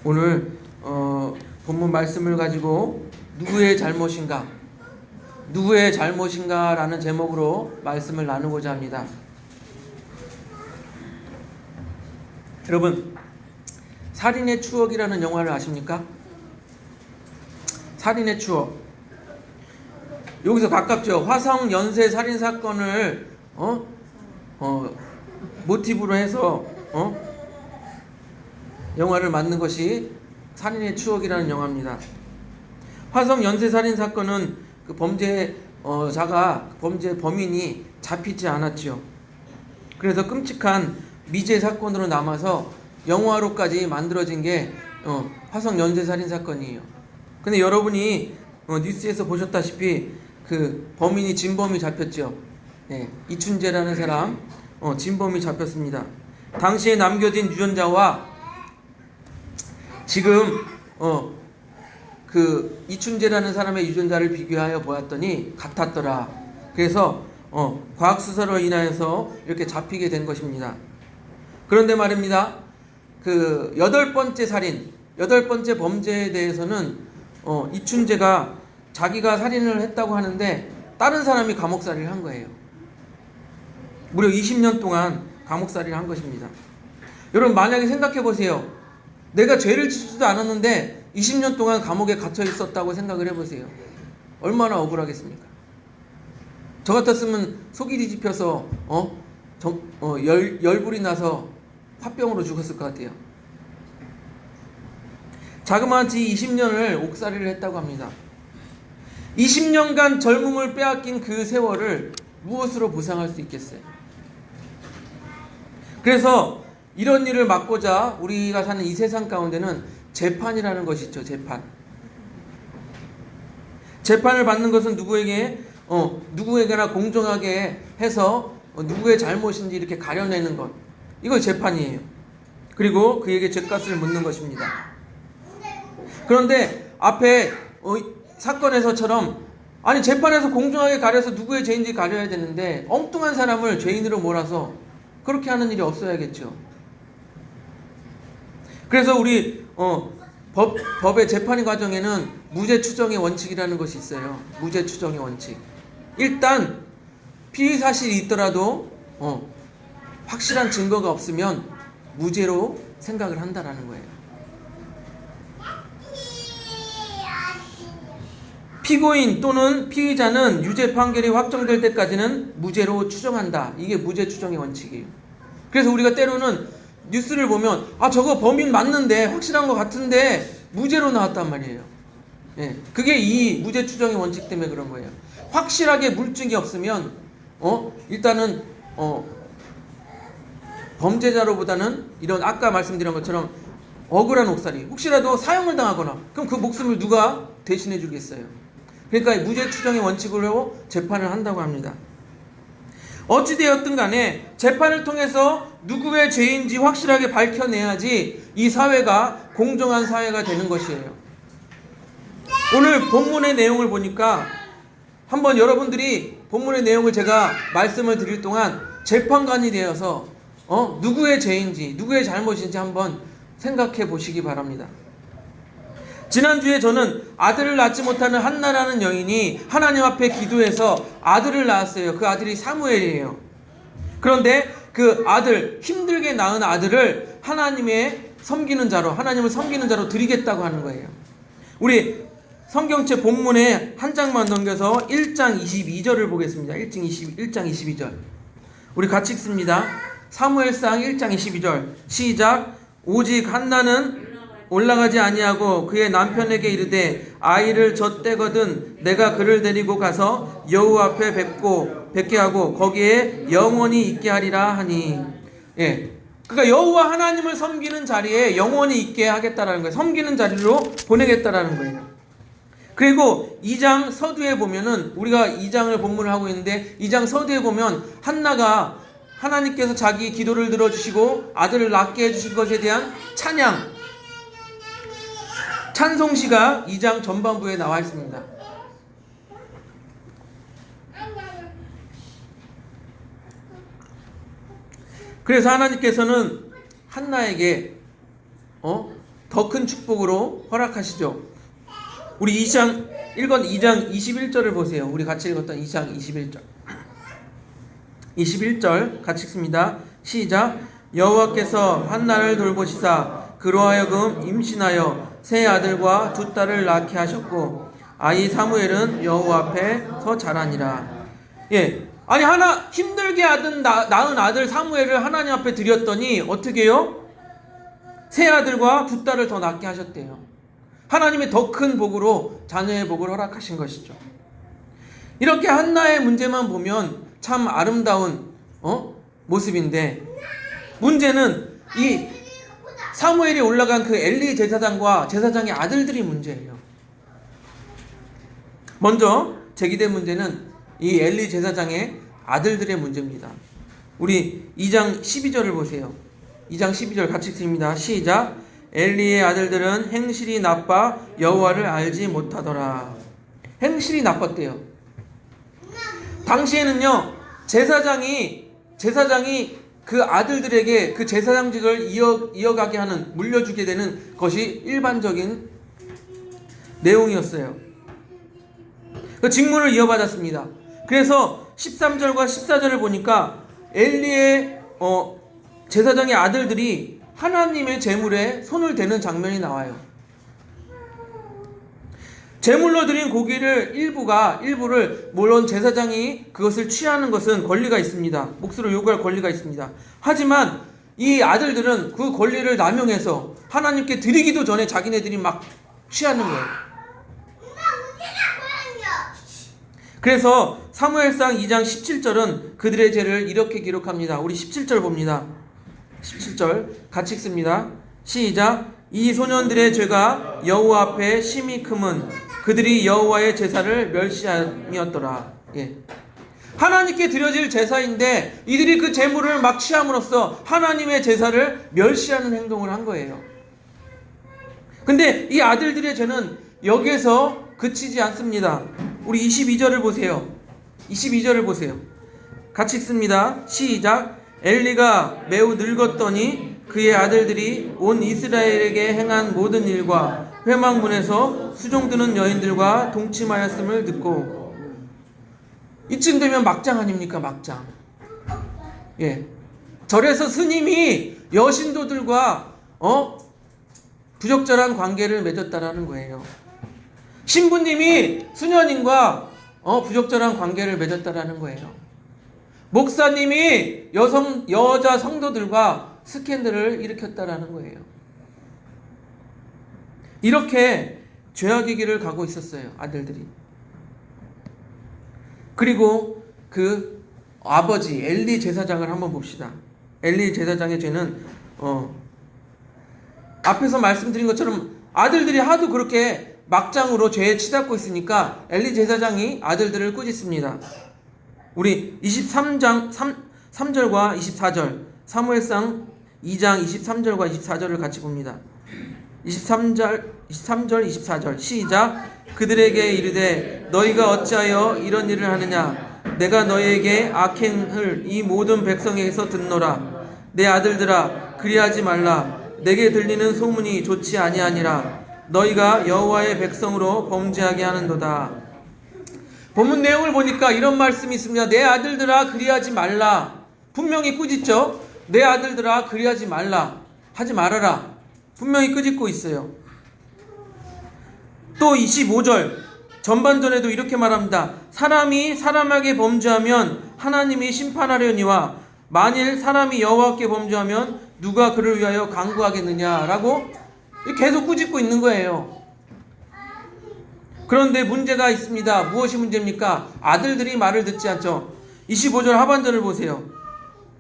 오늘 본문 말씀을 가지고 누구의 잘못인가 라는 제목으로 말씀을 나누고자 합니다. 여러분, 살인의 추억이라는 영화를 아십니까? 살인의 추억. 여기서 가깝죠. 화성 연쇄 살인 사건을 모티브로 해서 영화를 만든 것이 살인의 추억이라는 영화입니다. 화성 연쇄 살인 사건은 그 범죄 범인이 잡히지 않았죠. 그래서 끔찍한 미제 사건으로 남아서 영화로까지 만들어진 게 화성 연쇄 살인 사건이에요. 근데 여러분이 뉴스에서 보셨다시피 그 범인이 진범이 잡혔죠. 이춘재라는 사람 진범이 잡혔습니다. 당시에 남겨진 유전자와 지금 그 이춘재라는 사람의 유전자를 비교하여 보았더니 같았더라. 그래서 과학 수사로 인하여서 이렇게 잡히게 된 것입니다. 그런데 말입니다. 그 여덟 번째 범죄에 대해서는 이춘재가 자기가 살인을 했다고 하는데 다른 사람이 감옥살이를 한 거예요. 무려 20년 동안 감옥살이를 한 것입니다. 여러분, 만약에 생각해 보세요. 내가 죄를 짓지도 않았는데 20년 동안 감옥에 갇혀 있었다고 생각을 해보세요. 얼마나 억울하겠습니까? 저 같았으면 속이 뒤집혀서 열불이 나서 화병으로 죽었을 것 같아요. 자그마치 20년을 옥살이를 했다고 합니다. 20년간 젊음을 빼앗긴 그 세월을 무엇으로 보상할 수 있겠어요? 그래서 이런 일을 막고자 우리가 사는 이 세상 가운데는 재판이라는 것이 있죠. 재판을 받는 것은 누구에게나 공정하게 해서 누구의 잘못인지 이렇게 가려내는 것, 이거 재판이에요. 그리고 그에게 죄값을 묻는 것입니다. 그런데 앞에 사건에서처럼 재판에서 공정하게 가려서 누구의 죄인지 가려야 되는데 엉뚱한 사람을 죄인으로 몰아서 그렇게 하는 일이 없어야겠죠. 그래서 우리 법의 재판 과정에는 무죄 추정의 원칙이라는 것이 있어요. 무죄 추정의 원칙. 일단 피의 사실이 있더라도 확실한 증거가 없으면 무죄로 생각을 한다라는 거예요. 피고인 또는 피의자는 유죄 판결이 확정될 때까지는 무죄로 추정한다. 이게 무죄 추정의 원칙이에요. 그래서 우리가 때로는 뉴스를 보면 저거 범인 맞는데 확실한 것 같은데 무죄로 나왔단 말이에요. 그게 이 무죄 추정의 원칙 때문에 그런 거예요. 확실하게 물증이 없으면 일단은 범죄자로보다는 이런 아까 말씀드린 것처럼 억울한 옥살이, 혹시라도 사형을 당하거나 그럼 그 목숨을 누가 대신해 주겠어요? 그러니까 무죄 추정의 원칙으로 재판을 한다고 합니다. 어찌되었든 간에 재판을 통해서 누구의 죄인지 확실하게 밝혀내야지 이 사회가 공정한 사회가 되는 것이에요. 오늘 본문의 내용을 보니까 한번 여러분들이 본문의 내용을 제가 말씀을 드릴 동안 재판관이 되어서 누구의 죄인지 누구의 잘못인지 한번 생각해 보시기 바랍니다. 지난주에 저는 아들을 낳지 못하는 한나라는 여인이 하나님 앞에 기도해서 아들을 낳았어요. 그 아들이 사무엘이에요. 그런데 그 아들, 힘들게 낳은 아들을 하나님을 섬기는 자로 드리겠다고 하는 거예요. 우리 성경책 본문에 한 장만 넘겨서 1장 22절을 보겠습니다. 1장 22절. 우리 같이 읽습니다. 사무엘상 1장 22절. 시작. 오직 한나는 올라가지 아니하고 그의 남편에게 이르되 아이를 젖대거든 내가 그를 데리고 가서 여호와 앞에 뵙게 하고 거기에 영원히 있게 하리라 하니. 그러니까 여호와 하나님을 섬기는 자리에 영원히 있게 하겠다라는 거예요. 섬기는 자리로 보내겠다라는 거예요. 그리고 2장 서두에 보면은 우리가 2장을 본문을 하고 있는데 2장 서두에 보면 한나가 하나님께서 자기 기도를 들어주시고 아들을 낳게 해주신 것에 대한 찬송시가 2장 전반부에 나와 있습니다. 그래서 하나님께서는 한나에게 더 큰 축복으로 허락하시죠. 우리 2장 21절을 보세요. 우리 같이 읽었던 2장 21절. 21절 같이 읽습니다. 시작. 여호와께서 한나를 돌보시사 그로 하여금 임신하여 세 아들과 두 딸을 낳게 하셨고 아이 사무엘은 여호와 앞에서 자라니라. 예, 아니 하나 힘들게 낳은 아들 사무엘을 하나님 앞에 드렸더니 어떻게 해요? 세 아들과 두 딸을 더 낳게 하셨대요. 하나님의 더 큰 복으로 자녀의 복을 허락하신 것이죠. 이렇게 한나의 문제만 보면 참 아름다운 모습인데, 문제는 이 사무엘이 올라간 그 엘리 제사장과 제사장의 아들들이 문제예요. 먼저 제기된 문제는 이 엘리 제사장의 아들들의 문제입니다. 우리 2장 12절을 보세요. 2장 12절 같이 읽습니다. 시작. 엘리의 아들들은 행실이 나빠 여호와를 알지 못하더라. 행실이 나빴대요. 당시에는요, 제사장이 그 아들들에게 그 제사장직을 이어가게 하는, 물려주게 되는 것이 일반적인 내용이었어요. 그 직무를 이어받았습니다. 그래서 13절과 14절을 보니까 엘리의 제사장의 아들들이 하나님의 제물에 손을 대는 장면이 나와요. 제물로 드린 고기를 일부를 물론 제사장이 그것을 취하는 것은 권리가 있습니다. 몫으로 요구할 권리가 있습니다. 하지만 이 아들들은 그 권리를 남용해서 하나님께 드리기도 전에 자기네들이 막 취하는 거예요. 그래서 사무엘상 2장 17절은 그들의 죄를 이렇게 기록합니다. 우리 17절 봅니다. 17절 같이 읽습니다. 시작. 이 소년들의 죄가 여호와 앞에 심히 크면 그들이 여호와의 제사를 멸시함이었더라. 예. 하나님께 드려질 제사인데 이들이 그 제물을 막 취함으로써 하나님의 제사를 멸시하는 행동을 한 거예요. 근데 이 아들들의 죄는 여기에서 그치지 않습니다. 우리 22절을 보세요. 22절을 보세요. 같이 읽습니다. 시작. 엘리가 매우 늙었더니 그의 아들들이 온 이스라엘에게 행한 모든 일과 회막문에서 수종드는 여인들과 동침하였음을 듣고, 이쯤 되면 막장 아닙니까? 막장. 예. 절에서 스님이 여신도들과 부적절한 관계를 맺었다라는 거예요. 신부님이 수녀님과 부적절한 관계를 맺었다라는 거예요. 목사님이 여자 성도들과 스캔들을 일으켰다라는 거예요. 이렇게 죄악의 길을 가고 있었어요, 아들들이. 그리고 그 아버지 엘리 제사장을 한번 봅시다. 엘리 제사장의 죄는 앞에서 말씀드린 것처럼 아들들이 하도 그렇게 막장으로 죄에 치닫고 있으니까 엘리 제사장이 아들들을 꾸짖습니다. 우리 23장 3절과 24절, 사무엘상 2장 23절과 24절을 같이 봅니다. 23절 24절 시작. 그들에게 이르되 너희가 어찌하여 이런 일을 하느냐. 내가 너희에게 악행을 이 모든 백성에게서 듣노라. 내 아들들아 그리하지 말라. 내게 들리는 소문이 좋지 아니하니라. 너희가 여호와의 백성으로 범죄하게 하는도다. 본문 내용을 보니까 이런 말씀이 있습니다. 내 아들들아 그리하지 말라. 분명히 꾸짖죠. 내 아들들아 그리하지 말라. 하지 말아라. 분명히 꾸짖고 있어요. 또 25절 전반전에도 이렇게 말합니다. 사람이 사람에게 범죄하면 하나님이 심판하려니와 만일 사람이 여호와께 범죄하면 누가 그를 위하여 간구하겠느냐라고 계속 꾸짖고 있는 거예요. 그런데 문제가 있습니다. 무엇이 문제입니까? 아들들이 말을 듣지 않죠. 25절 하반절을 보세요.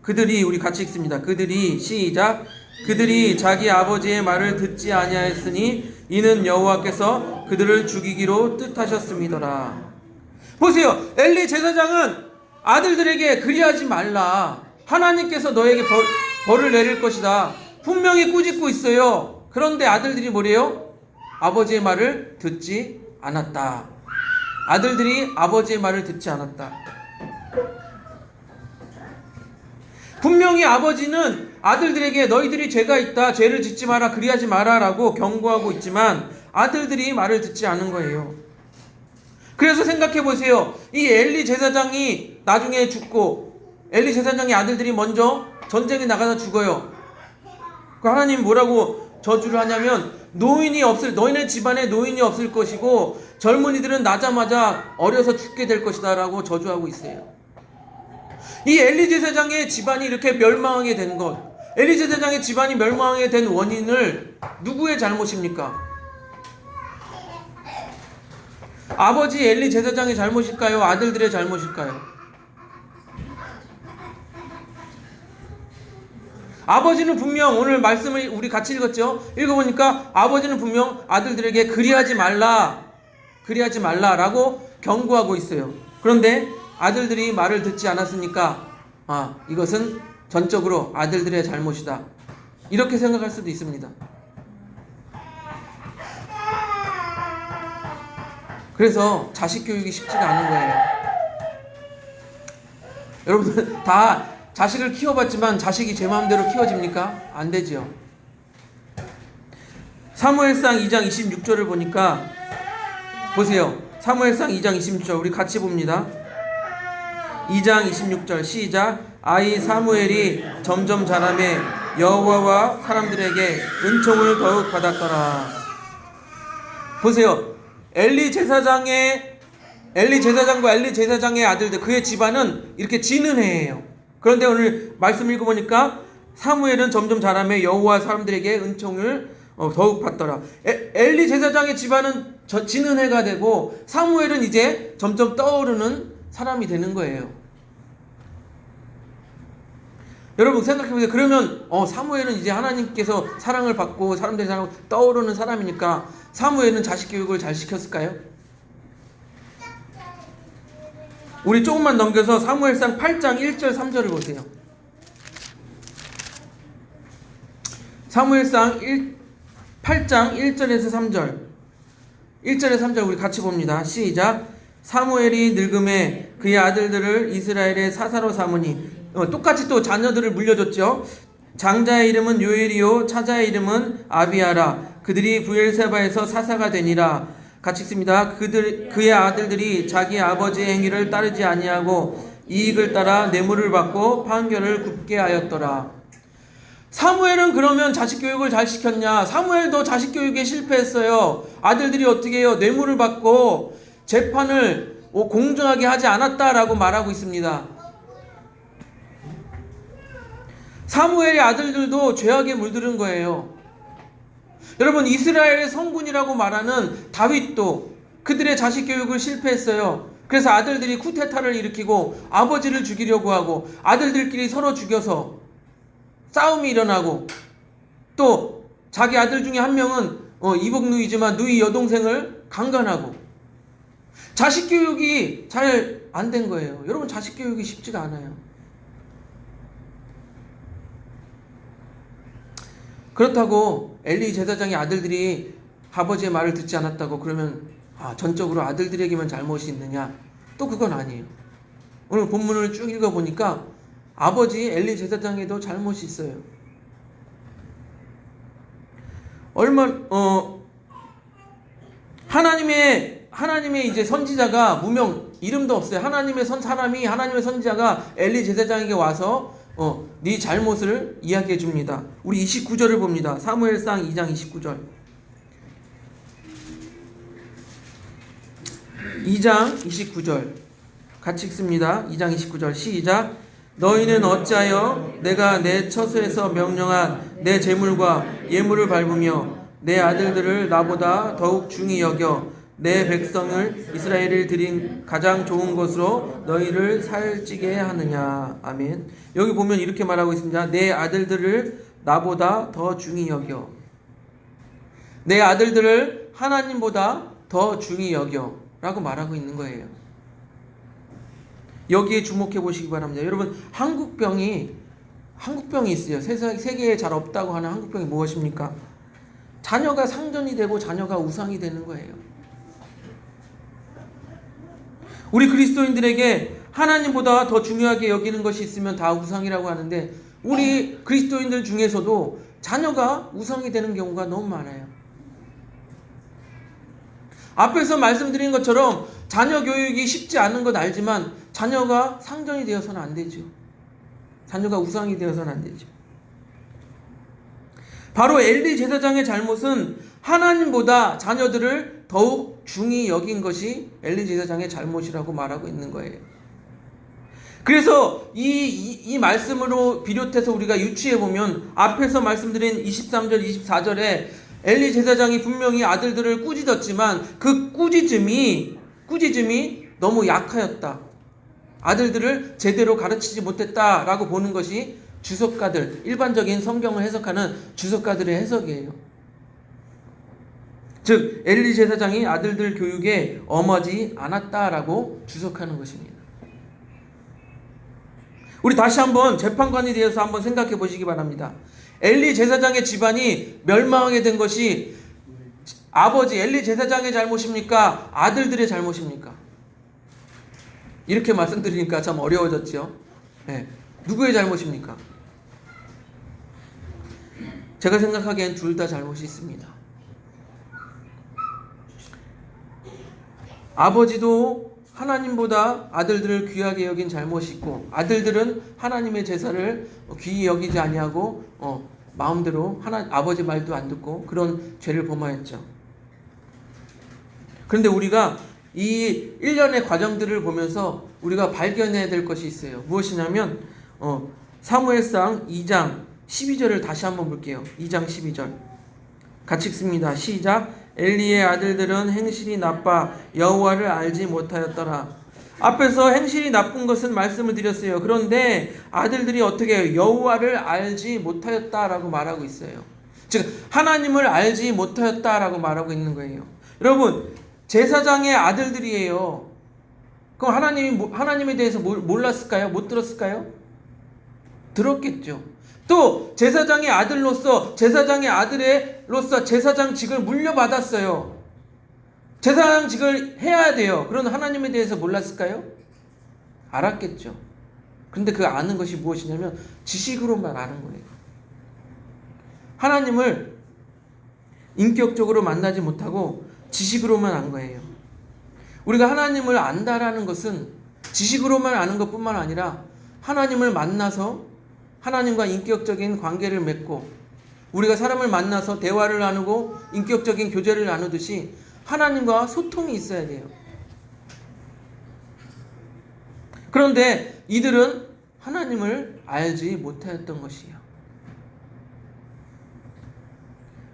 그들이, 우리 같이 읽습니다. 그들이, 시작. 그들이 자기 아버지의 말을 듣지 아니하였으니 이는 여호와께서 그들을 죽이기로 뜻하셨음이더라. 보세요. 엘리 제사장은 아들들에게 그리하지 말라. 하나님께서 너에게 벌을 내릴 것이다. 분명히 꾸짖고 있어요. 그런데 아들들이 뭐래요? 아버지의 말을 듣지 않았다. 아들들이 아버지의 말을 듣지 않았다. 분명히 아버지는 아들들에게 너희들이 죄가 있다, 죄를 짓지 마라, 그리하지 마라 라고 경고하고 있지만 아들들이 말을 듣지 않은 거예요. 그래서 생각해 보세요. 이 엘리 제사장이 나중에 죽고 엘리 제사장의 아들들이 먼저 전쟁에 나가서 죽어요. 그 하나님 뭐라고 저주를 하냐면 너희네 집안에 노인이 없을 것이고 젊은이들은 나자마자 어려서 죽게 될 것이다 라고 저주하고 있어요. 이 엘리 제사장의 집안이 이렇게 멸망하게 된 것, 엘리 제사장의 집안이 멸망하게 된 원인을 누구의 잘못입니까? 아버지 엘리 제사장의 잘못일까요? 아들들의 잘못일까요? 아버지는 분명 오늘 말씀을 우리 같이 읽었죠? 읽어보니까 아버지는 분명 아들들에게 그리하지 말라라고 경고하고 있어요. 그런데 아들들이 말을 듣지 않았으니까 이것은 전적으로 아들들의 잘못이다, 이렇게 생각할 수도 있습니다. 그래서 자식 교육이 쉽지가 않은 거예요. 여러분 다 자식을 키워봤지만 자식이 제 마음대로 키워집니까? 안 되죠. 사무엘상 2장 26절을 보니까 보세요. 사무엘상 2장 26절 우리 같이 봅니다. 2장 26절 시작. 아이 사무엘이 점점 자라매 여호와와 사람들에게 은총을 더욱 받았더라. 보세요. 엘리 제사장과 엘리 제사장의 아들들, 그의 집안은 이렇게 지는 애예요. 그런데 오늘 말씀 읽어보니까 사무엘은 점점 자라매 여호와 사람들에게 은총을 더욱 받더라. 엘리 제사장의 집안은 지는 애가 되고 사무엘은 이제 점점 떠오르는 사람이 되는 거예요. 여러분 생각해보세요. 그러면 사무엘은 이제 하나님께서 사랑을 받고 사람들이 사랑을 떠오르는 사람이니까 사무엘은 자식 교육을 잘 시켰을까요? 우리 조금만 넘겨서 사무엘상 8장 1절 3절을 보세요. 사무엘상 8장 1절에서 3절 1절에서 3절 우리 같이 봅니다. 시작. 사무엘이 늙음에 그의 아들들을 이스라엘의 사사로 삼으니 똑같이 또 자녀들을 물려줬죠. 장자의 이름은 요엘이요 차자의 이름은 아비아라. 그들이 브엘세바에서 사사가 되니라. 같이 읽습니다. 그의 아들들이 자기 아버지의 행위를 따르지 아니하고 이익을 따라 뇌물을 받고 판결을 굽게 하였더라. 사무엘은 그러면 자식 교육을 잘 시켰냐? 사무엘도 자식 교육에 실패했어요. 아들들이 어떻게 해요? 뇌물을 받고 재판을 공정하게 하지 않았다라고 말하고 있습니다. 사무엘의 아들들도 죄악에 물들은 거예요. 여러분 이스라엘의 성군이라고 말하는 다윗도 그들의 자식 교육을 실패했어요. 그래서 아들들이 쿠데타를 일으키고 아버지를 죽이려고 하고 아들들끼리 서로 죽여서 싸움이 일어나고 또 자기 아들 중에 한 명은 이복누이지만 누이 여동생을 강간하고 자식 교육이 잘 안 된 거예요. 여러분 자식 교육이 쉽지가 않아요. 그렇다고 엘리 제사장의 아들들이 아버지의 말을 듣지 않았다고 그러면 전적으로 아들들에게만 잘못이 있느냐? 또 그건 아니에요. 오늘 본문을 쭉 읽어보니까 아버지 엘리 제사장에도 잘못이 있어요. 하나님의 이제 선지자가 무명 이름도 없어요. 하나님의 선지자가 엘리 제사장에게 와서 네 잘못을 이야기해 줍니다. 우리 29절을 봅니다. 사무엘상 2장 29절. 2장 29절 같이 읽습니다. 2장 29절 시작. 너희는 어찌하여 내가 내 처소에서 명령한 내 재물과 예물을 밟으며 내 아들들을 나보다 더욱 중히 여겨 내 백성을 이스라엘을 드린 가장 좋은 것으로 너희를 살찌게 하느냐. 아멘. 여기 보면 이렇게 말하고 있습니다. 내 아들들을 나보다 더 중히 여겨. 내 아들들을 하나님보다 더 중히 여겨 라고 말하고 있는 거예요. 여기에 주목해 보시기 바랍니다. 여러분 한국병이 있어요. 세계에 잘 없다고 하는 한국병이 무엇입니까? 자녀가 상전이 되고 자녀가 우상이 되는 거예요. 우리 그리스도인들에게 하나님보다 더 중요하게 여기는 것이 있으면 다 우상이라고 하는데 우리 그리스도인들 중에서도 자녀가 우상이 되는 경우가 너무 많아요. 앞에서 말씀드린 것처럼 자녀 교육이 쉽지 않은 것 알지만 자녀가 상전이 되어서는 안 되죠. 자녀가 우상이 되어서는 안 되죠. 바로 엘리 제사장의 잘못은 하나님보다 자녀들을 더욱 중히 여긴 것이 엘리 제사장의 잘못이라고 말하고 있는 거예요. 그래서 이 말씀으로 비롯해서 우리가 유추해 보면 앞에서 말씀드린 23절, 24절에 엘리 제사장이 분명히 아들들을 꾸짖었지만 그 꾸짖음이 너무 약하였다. 아들들을 제대로 가르치지 못했다라고 보는 것이 주석가들, 일반적인 성경을 해석하는 주석가들의 해석이에요. 즉 엘리 제사장이 아들들 교육에 엄하지 않았다라고 주석하는 것입니다. 우리 다시 한번 재판관에 대해서 한번 생각해 보시기 바랍니다. 엘리 제사장의 집안이 멸망하게 된 것이 아버지 엘리 제사장의 잘못입니까? 아들들의 잘못입니까? 이렇게 말씀드리니까 참 어려워졌죠. 네. 누구의 잘못입니까? 제가 생각하기엔 둘 다 잘못이 있습니다. 아버지도 하나님보다 아들들을 귀하게 여긴 잘못이 있고 아들들은 하나님의 제사를 귀히 여기지 아니하고 마음대로 아버지 말도 안 듣고 그런 죄를 범하였죠. 그런데 우리가 이 일련의 과정들을 보면서 우리가 발견해야 될 것이 있어요. 무엇이냐면 사무엘상 2장 12절을 다시 한번 볼게요. 2장 12절 같이 읽습니다. 시작. 엘리의 아들들은 행실이 나빠 여호와를 알지 못하였더라. 앞에서 행실이 나쁜 것은 말씀을 드렸어요. 그런데 아들들이 어떻게 해요? 여호와를 알지 못하였다라고 말하고 있어요. 즉 하나님을 알지 못하였다라고 말하고 있는 거예요. 여러분 제사장의 아들들이에요. 그럼 하나님에 대해서 몰랐을까요? 못 들었을까요? 들었겠죠. 또 제사장의 아들로서 제사장의 아들로서 제사장직을 물려받았어요. 제사장직을 해야 돼요. 그런 하나님에 대해서 몰랐을까요? 알았겠죠. 그런데 그 아는 것이 무엇이냐면 지식으로만 아는 거예요. 하나님을 인격적으로 만나지 못하고 지식으로만 안 거예요. 우리가 하나님을 안다라는 것은 지식으로만 아는 것뿐만 아니라 하나님을 만나서 하나님과 인격적인 관계를 맺고 우리가 사람을 만나서 대화를 나누고 인격적인 교제를 나누듯이 하나님과 소통이 있어야 돼요. 그런데 이들은 하나님을 알지 못하였던 것이에요.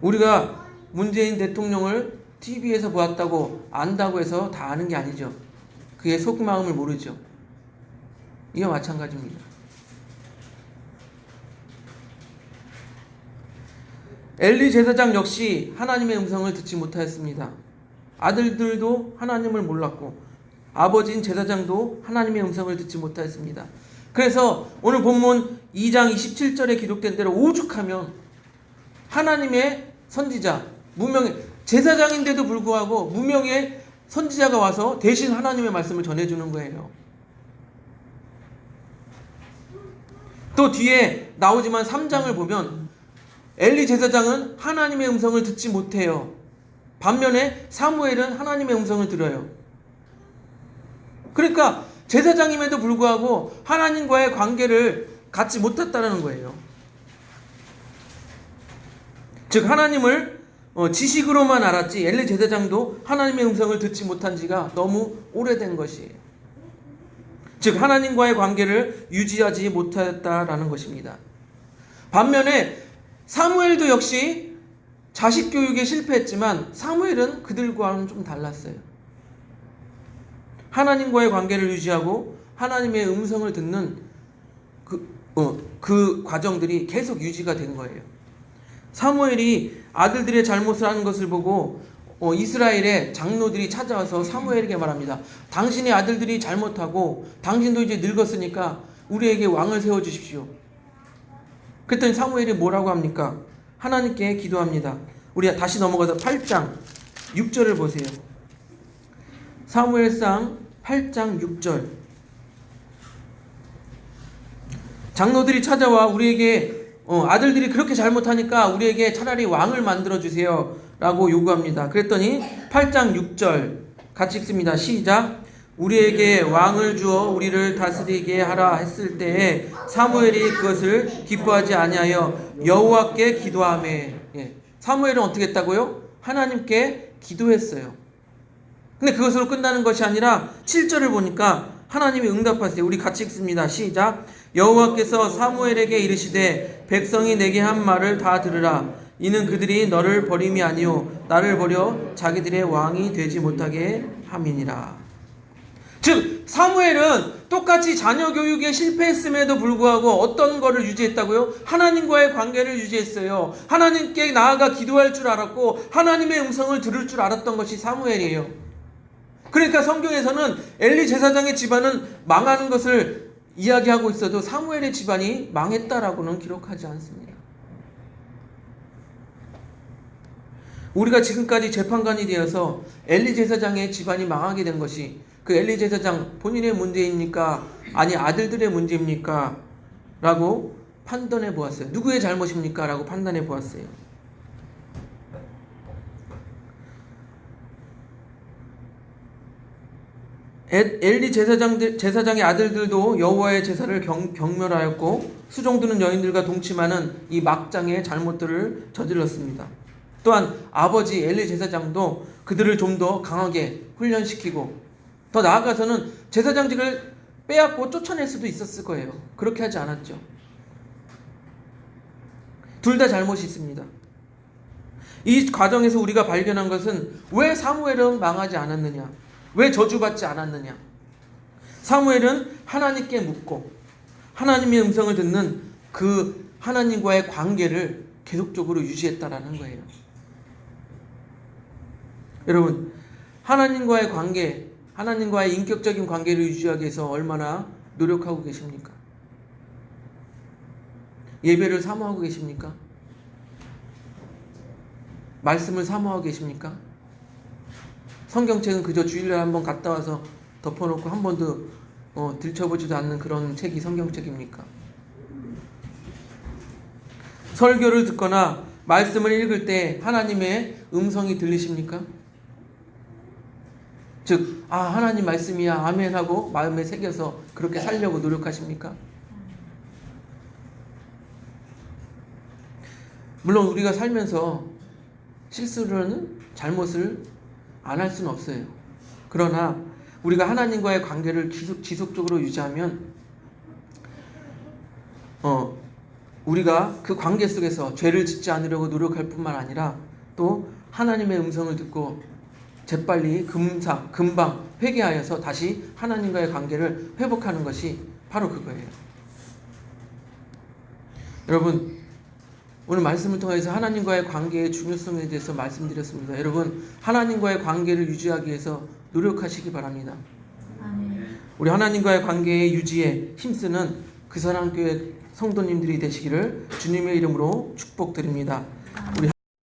우리가 문재인 대통령을 TV에서 보았다고 안다고 해서 다 아는 게 아니죠. 그의 속마음을 모르죠. 이와 마찬가지입니다. 엘리 제사장 역시 하나님의 음성을 듣지 못하였습니다. 아들들도 하나님을 몰랐고 아버지인 제사장도 하나님의 음성을 듣지 못하였습니다. 그래서 오늘 본문 2장 27절에 기록된 대로 오죽하면 하나님의 선지자, 무명의 제사장인데도 불구하고 무명의 선지자가 와서 대신 하나님의 말씀을 전해주는 거예요. 또 뒤에 나오지만 3장을 보면 엘리 제사장은 하나님의 음성을 듣지 못해요. 반면에 사무엘은 하나님의 음성을 들어요. 그러니까 제사장임에도 불구하고 하나님과의 관계를 갖지 못했다는 거예요. 즉 하나님을 지식으로만 알았지 엘리 제사장도 하나님의 음성을 듣지 못한 지가 너무 오래된 것이에요. 즉 하나님과의 관계를 유지하지 못하였다라는 것입니다. 반면에 사무엘도 역시 자식 교육에 실패했지만 사무엘은 그들과는 좀 달랐어요. 하나님과의 관계를 유지하고 하나님의 음성을 듣는 그 과정들이 계속 유지가 된 거예요. 사무엘이 아들들의 잘못을 하는 것을 보고 이스라엘의 장로들이 찾아와서 사무엘에게 말합니다. 당신의 아들들이 잘못하고 당신도 이제 늙었으니까 우리에게 왕을 세워주십시오. 그랬더니 사무엘이 뭐라고 합니까? 하나님께 기도합니다. 우리 다시 넘어가서 8장 6절을 보세요. 사무엘상 8장 6절 장로들이 찾아와 우리에게 아들들이 그렇게 잘못하니까 우리에게 차라리 왕을 만들어 주세요 라고 요구합니다. 그랬더니 8장 6절 같이 읽습니다. 시작. 우리에게 왕을 주어 우리를 다스리게 하라 했을 때에 사무엘이 그것을 기뻐하지 아니하여 여호와께 기도하매. 사무엘은 어떻게 했다고요? 하나님께 기도했어요. 근데 그것으로 끝나는 것이 아니라 7절을 보니까 하나님이 응답하세요. 우리 같이 읽습니다. 시작. 여호와께서 사무엘에게 이르시되 백성이 내게 한 말을 다 들으라. 이는 그들이 너를 버림이 아니요 나를 버려 자기들의 왕이 되지 못하게 함이니라. 즉 사무엘은 똑같이 자녀 교육에 실패했음에도 불구하고 어떤 거를 유지했다고요? 하나님과의 관계를 유지했어요. 하나님께 나아가 기도할 줄 알았고 하나님의 음성을 들을 줄 알았던 것이 사무엘이에요. 그러니까 성경에서는 엘리 제사장의 집안은 망하는 것을 이야기하고 있어도 사무엘의 집안이 망했다라고는 기록하지 않습니다. 우리가 지금까지 재판관이 되어서 엘리 제사장의 집안이 망하게 된 것이 그 엘리 제사장 본인의 문제입니까? 아니 아들들의 문제입니까? 라고 판단해 보았어요. 누구의 잘못입니까? 라고 판단해 보았어요. 엘리 제사장의 아들들도 여호와의 제사를 경멸하였고 수종드는 여인들과 동침하는 이 막장의 잘못들을 저질렀습니다. 또한 아버지 엘리 제사장도 그들을 좀 더 강하게 훈련시키고 더 나아가서는 제사장직을 빼앗고 쫓아낼 수도 있었을 거예요. 그렇게 하지 않았죠. 둘 다 잘못이 있습니다. 이 과정에서 우리가 발견한 것은 왜 사무엘은 망하지 않았느냐? 왜 저주받지 않았느냐? 사무엘은 하나님께 묻고 하나님의 음성을 듣는 그 하나님과의 관계를 계속적으로 유지했다라는 거예요. 여러분, 하나님과의 관계, 하나님과의 인격적인 관계를 유지하기 위해서 얼마나 노력하고 계십니까? 예배를 사모하고 계십니까? 말씀을 사모하고 계십니까? 성경책은 그저 주일날 한번 갔다 와서 덮어놓고 한 번도 들춰보지도 않는 그런 책이 성경책입니까? 설교를 듣거나 말씀을 읽을 때 하나님의 음성이 들리십니까? 즉, 하나님 말씀이야 아멘 하고 마음에 새겨서 그렇게 살려고 노력하십니까? 물론 우리가 살면서 실수는 잘못을 안 할 수는 없어요. 그러나 우리가 하나님과의 관계를 지속적으로 유지하면 우리가 그 관계 속에서 죄를 짓지 않으려고 노력할 뿐만 아니라 또 하나님의 음성을 듣고 재빨리 금방 회개하여서 다시 하나님과의 관계를 회복하는 것이 바로 그거예요. 여러분, 오늘 말씀을 통해서 하나님과의 관계의 중요성에 대해서 말씀드렸습니다. 여러분, 하나님과의 관계를 유지하기 위해서 노력하시기 바랍니다. 우리 하나님과의 관계의 유지에 힘쓰는 그 사랑교회 성도님들이 되시기를 주님의 이름으로 축복드립니다. 우리